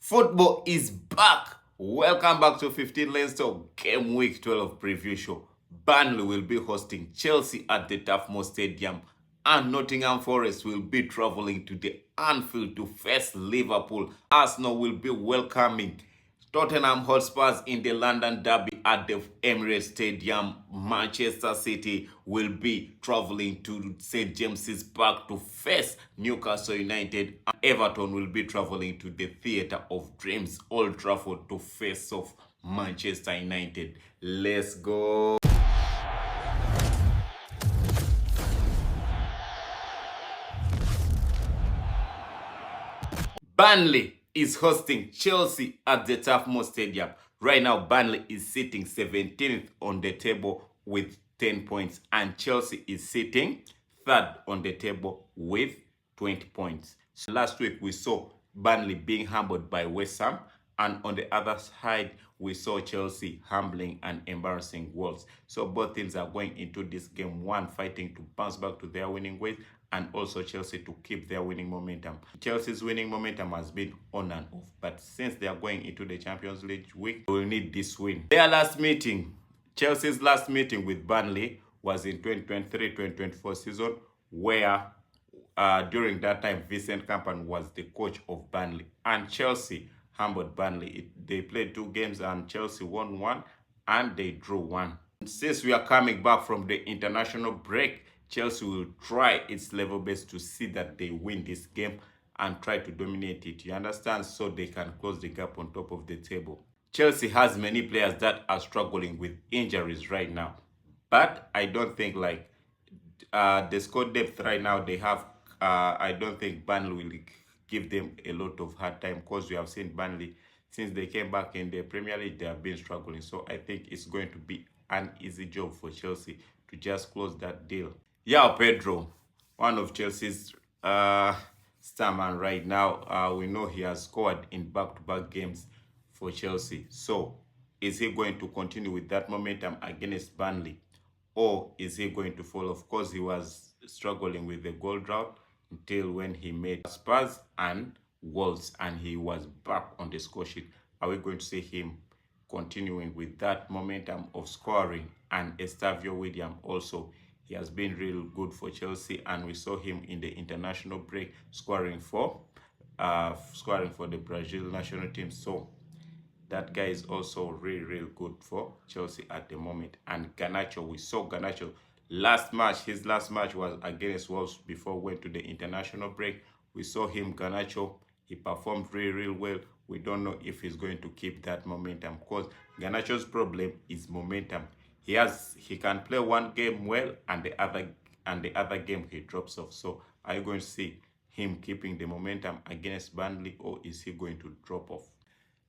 Football is back. Welcome back to 15 Lanes Talk Game Week 12 preview show. Burnley will be hosting Chelsea at the Tufmo Stadium, and Nottingham Forest will be traveling to the Anfield to face Liverpool. Arsenal will be welcoming Tottenham Hotspurs in the London Derby at the Emirates Stadium. Manchester City will be traveling to St. James's Park to face Newcastle United. Everton will be traveling to the Theatre of Dreams, Old Trafford, to face off Manchester United. Let's go. Burnley is hosting Chelsea at the Tufmo Stadium. Right now, Burnley is sitting 17th on the table with 10 points, and Chelsea is sitting third on the table with 20 points. So last week, we saw Burnley being humbled by West Ham, and on the other side, we saw Chelsea humbling and embarrassing Wolves. So both teams are going into this game, one fighting to bounce back to their winning ways, and also Chelsea to keep their winning momentum. Chelsea's winning momentum has been on and off, but since they are going into the Champions League week, they will need this win. Chelsea's last meeting with Burnley was in 2023-2024 season, where during that time, Vincent Kompany was the coach of Burnley, and Chelsea humbled Burnley. They played 2 games, and Chelsea won 1, and they drew 1. Since we are coming back from the international break, Chelsea will try its level best to see that they win this game and try to dominate it. You understand? So they can close the gap on top of the table. Chelsea has many players that are struggling with injuries right now, but I don't think the squad depth right now they have. I don't think Burnley will give them a lot of hard time, because we have seen Burnley since they came back in the Premier League, they have been struggling. So I think it's going to be an easy job for Chelsea to just close that deal. Yeah, Pedro, one of Chelsea's starman right now. We know he has scored in back-to-back games for Chelsea. So is he going to continue with that momentum against Burnley, or is he going to fall? Of course, he was struggling with the goal drought until when he made Spurs and Wolves, and he was back on the score sheet. Are we going to see him continuing with that momentum of scoring? And Estavio William also, he has been real good for Chelsea, and we saw him in the international break scoring for the Brazil national team. So that guy is also really good for Chelsea at the moment. And Garnacho, we saw Garnacho his last match was against Wolves before we went to the international break. We saw him, Garnacho, he performed really well. We don't know if he's going to keep that momentum, because Garnacho's problem is momentum. He can play one game well, and the other game he drops off. So are you going to see him keeping the momentum against Burnley, or is he going to drop off?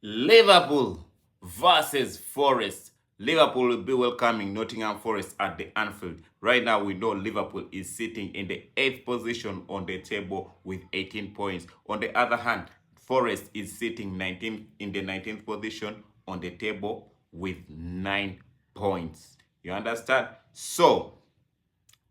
Liverpool versus Forest. Liverpool will be welcoming Nottingham Forest at the Anfield. Right now, we know Liverpool is sitting in the 8th position on the table with 18 points. On the other hand, Forest is sitting in the 19th position on the table with 9 points. You understand? So,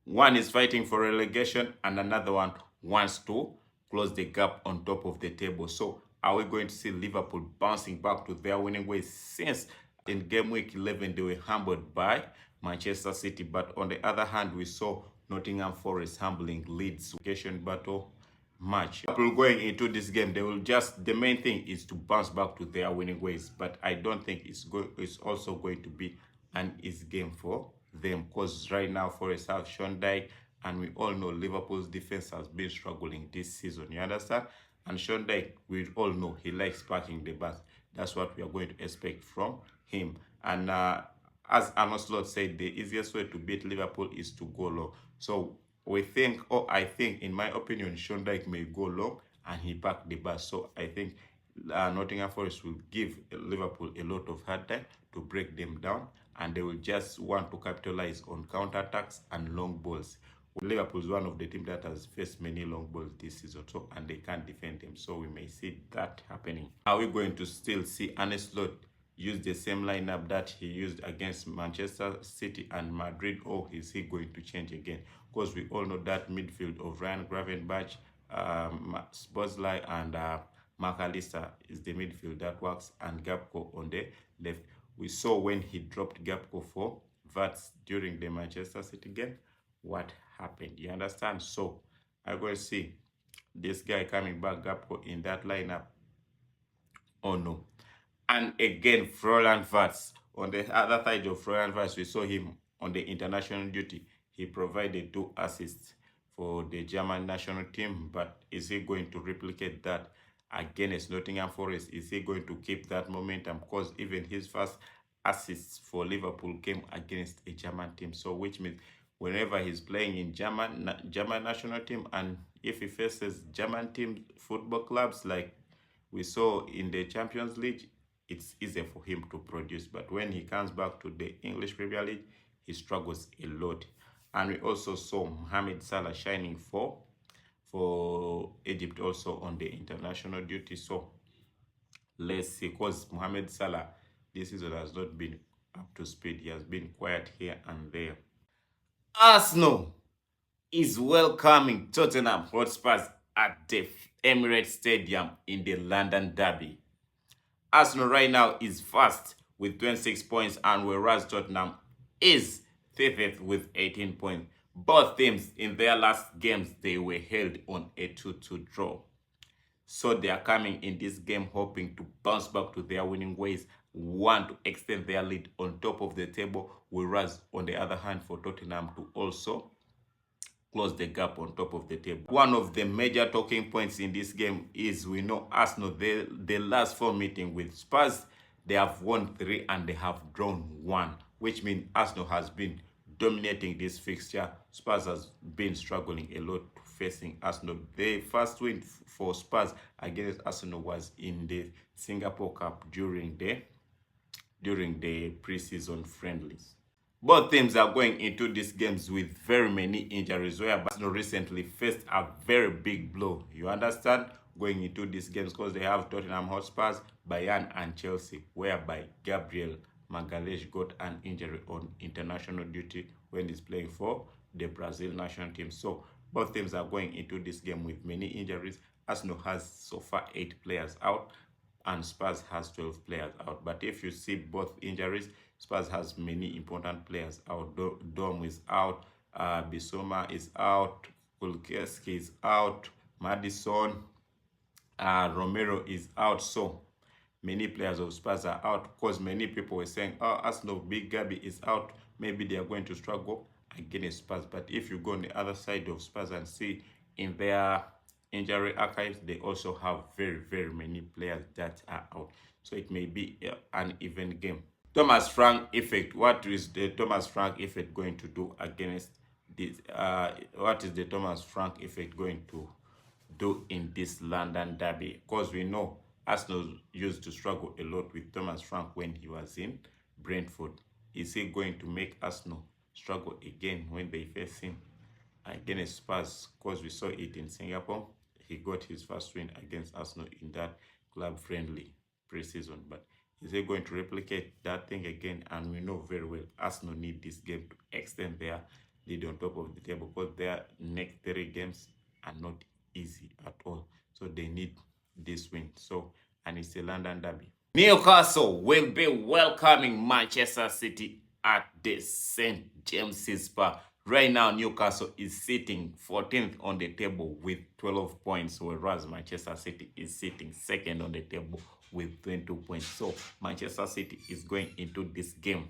one is fighting for relegation, and another one wants to close the gap on top of the table. So, are we going to see Liverpool bouncing back to their winning ways, since in game week 11 they were humbled by Manchester City? But on the other hand, we saw Nottingham Forest humbling Leeds. Battle match. Liverpool going into this game, the main thing is to bounce back to their winning ways. But I don't think it's also going to be an easy game for them, because right now Forest have Sean Dyche, and we all know Liverpool's defense has been struggling this season. You understand? And Sean Dyche, we all know he likes parking the bus. That's what we are going to expect from him. And as Arnold Slot said, the easiest way to beat Liverpool is to go low. So I think, in my opinion, Sean Dyche may go low and he park the bus. So I think Nottingham Forest will give Liverpool a lot of hard time to break them down, and they will just want to capitalize on counterattacks and long balls. Liverpool is one of the teams that has faced many long balls this season, and they can't defend them. So we may see that happening. Are we going to still see Arne Slot use the same lineup that he used against Manchester City and Madrid, or is he going to change again? Because we all know that midfield of Ryan Gravenberch, Bosley, and McAllister is the midfield that works, and Gakpo on the left. We saw when he dropped Gakpo for Vats during the Manchester City game, what happened. You understand? So I'm going to see this guy coming back, Gakpo, in that lineup. Oh no. And again, Florian Wirtz. On the other side of Florian Wirtz, we saw him on the international duty. He provided 2 assists for the German national team, but is he going to replicate that against Nottingham Forest? Is he going to keep that momentum? Because even his first assists for Liverpool came against a German team. So which means whenever he's playing in German national team, and if he faces German team football clubs like we saw in the Champions League, it's easier for him to produce. But when he comes back to the English Premier League, he struggles a lot. And we also saw Mohamed Salah shining for Egypt also on the international duty. So let's see, because Mohamed Salah this season has not been up to speed. He has been quiet here and there. Arsenal is welcoming Tottenham Hotspur at the Emirates Stadium in the London Derby. Arsenal right now is first with 26 points, and whereas Tottenham is fifth with 18 points. Both teams in their last games, they were held on a 2-2 draw. So they are coming in this game hoping to bounce back to their winning ways, want to extend their lead on top of the table, whereas on the other hand for Tottenham to also close the gap on top of the table. One of the major talking points in this game is we know Arsenal, the last 4 meetings with Spurs, they have won 3 and they have drawn 1, which means Arsenal has been dominating this fixture. Spurs has been struggling a lot facing Arsenal. The first win for Spurs against Arsenal was in the Singapore Cup during the preseason friendlies. Both teams are going into these games with very many injuries, where Arsenal recently faced a very big blow. You understand? Going into these games because they have Tottenham Hotspur, Bayern and Chelsea, whereby Gabriel Magalhaes got an injury on international duty when he's playing for the Brazil national team. So both teams are going into this game with many injuries. Arsenal has so far 8 players out and Spurs has 12 players out. But if you see both injuries, Spurs has many important players out. Dom is out, Bissouma is out, Kulkeski is out, Madison, Romero is out. So many players of Spurs are out because many people were saying, oh, Arsenal, Big Gabi is out. Maybe they are going to struggle against Spurs. But if you go on the other side of Spurs and see in their injury archives, they also have very, very many players that are out. So it may be an even game. Thomas Frank effect. What is the Thomas Frank effect going to do against this? What is the Thomas Frank effect going to do in this London derby? Because we know Arsenal used to struggle a lot with Thomas Frank when he was in Brentford. Is he going to make Arsenal struggle again when they face him against Spurs? Because we saw it in Singapore. He got his first win against Arsenal in that club-friendly preseason. But is he going to replicate that thing again? And we know very well Arsenal need this game to extend their lead on top of the table, because their next 3 games are not easy at all. So they need this win. So, and it's a London derby. Newcastle will be welcoming Manchester City at the St. James's Park. Right now, Newcastle is sitting 14th on the table with 12 points, whereas Manchester City is sitting 2nd on the table with 22 points. So Manchester City is going into this game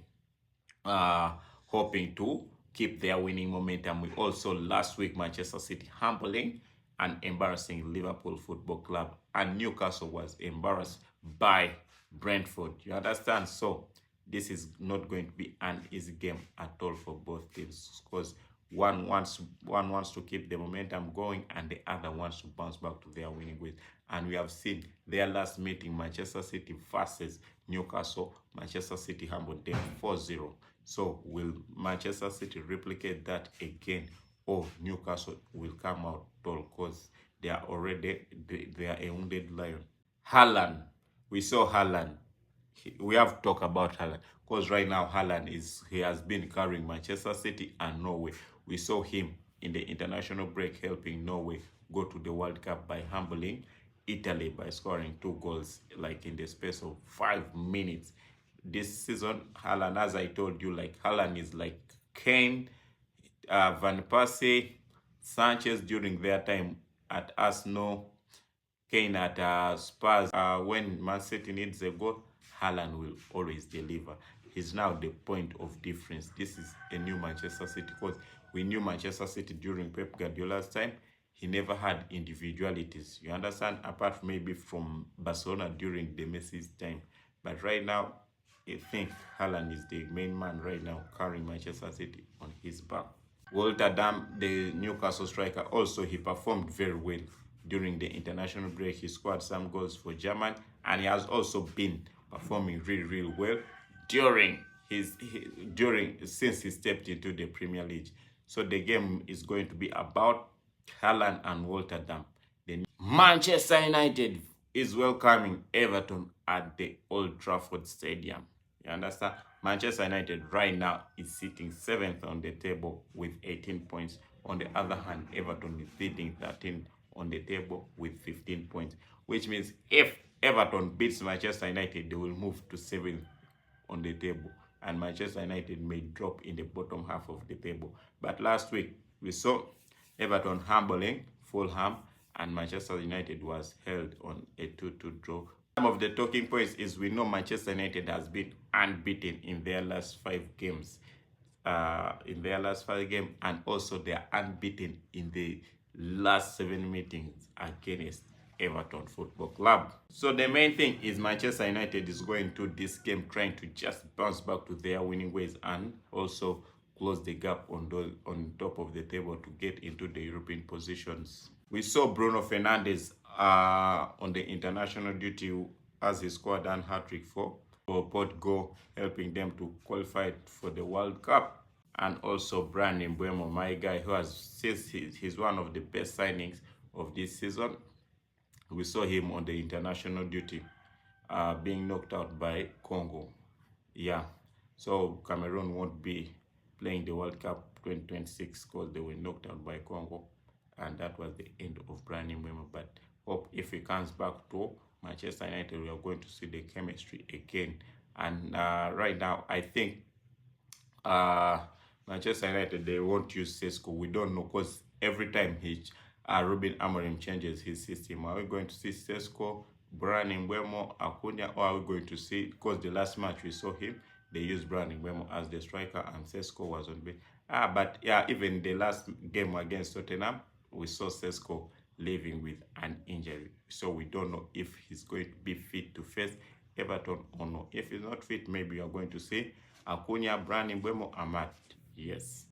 hoping to keep their winning momentum. We also last week Manchester City humbling and embarrassing Liverpool Football Club, and Newcastle was embarrassed by Brentford. You understand? So this is not going to be an easy game at all for both teams, because one wants to keep the momentum going and the other wants to bounce back to their winning ways. And we have seen their last meeting, Manchester City versus Newcastle. Manchester City humbled them 4-0. So will Manchester City replicate that again, or Newcastle will come out tall, because they are already they are a wounded lion? Haaland, we saw Haaland. We have to talk about Haaland, because right now Haaland he has been carrying Manchester City and Norway. We saw him in the international break helping Norway go to the World Cup by humbling Italy by scoring 2 goals like in the space of 5 minutes. This season, Haaland, as I told you, like Haaland is like Kane, Van Persie, Sanchez during their time at Arsenal, Kane at Spurs. When Man City needs a goal, Haaland will always deliver. He's now the point of difference. This is a new Manchester City because we knew Manchester City during Pep Guardiola's time. He never had individualities. You understand? Apart from maybe from Barcelona during the Messi's time. But right now, I think Haaland is the main man right now carrying Manchester City on his back. Walter Dam, the Newcastle striker, also he performed very well during the international break. He scored some goals for Germany, and he has also been performing really well during since he stepped into the Premier League. So the game is going to be about Haaland and Walter Dam. The Manchester United is welcoming Everton at the Old Trafford Stadium. You understand? Manchester United right now is sitting 7th on the table with 18 points. On the other hand, Everton is sitting 13th on the table with 15 points, which means if Everton beats Manchester United, they will move to 7th on the table, and Manchester United may drop in the bottom half of the table. But last week, we saw Everton humbling Fulham, and Manchester United was held on a 2-2 draw. Some of the talking points is we know Manchester United has been unbeaten in their last 5 games. And also they are unbeaten in the last 7 meetings against Everton Football Club. So the main thing is Manchester United is going to this game trying to just bounce back to their winning ways and also close the gap on top of the table to get into the European positions. We saw Bruno Fernandes on the international duty as he scored an hat-trick for Portugal, helping them to qualify for the World Cup. And also Bryan Mbeumo, my guy, who has says he's one of the best signings of this season. We saw him on the international duty being knocked out by Congo. Yeah, so Cameroon won't be playing the World Cup 2026 because they were knocked out by Congo, and that was the end of Bryan Mbeumo. But hope if he comes back to Manchester United, we are going to see the chemistry again. And right now, I think Manchester United, they won't use Sesko. We don't know because every time Ruben Amorim changes his system, are we going to see Sesko, Bryan Mbeumo, Acuna, or are we going to see, because the last match we saw him, they used Bryan Mbeumo as the striker and Sesko was on bench. But yeah, even the last game against Tottenham, we saw Sesko leaving with an injury. So we don't know if he's going to be fit to face Everton or not. If he's not fit, maybe you're going to see Acuna, Bryan Mbeumo, Amat. Yes.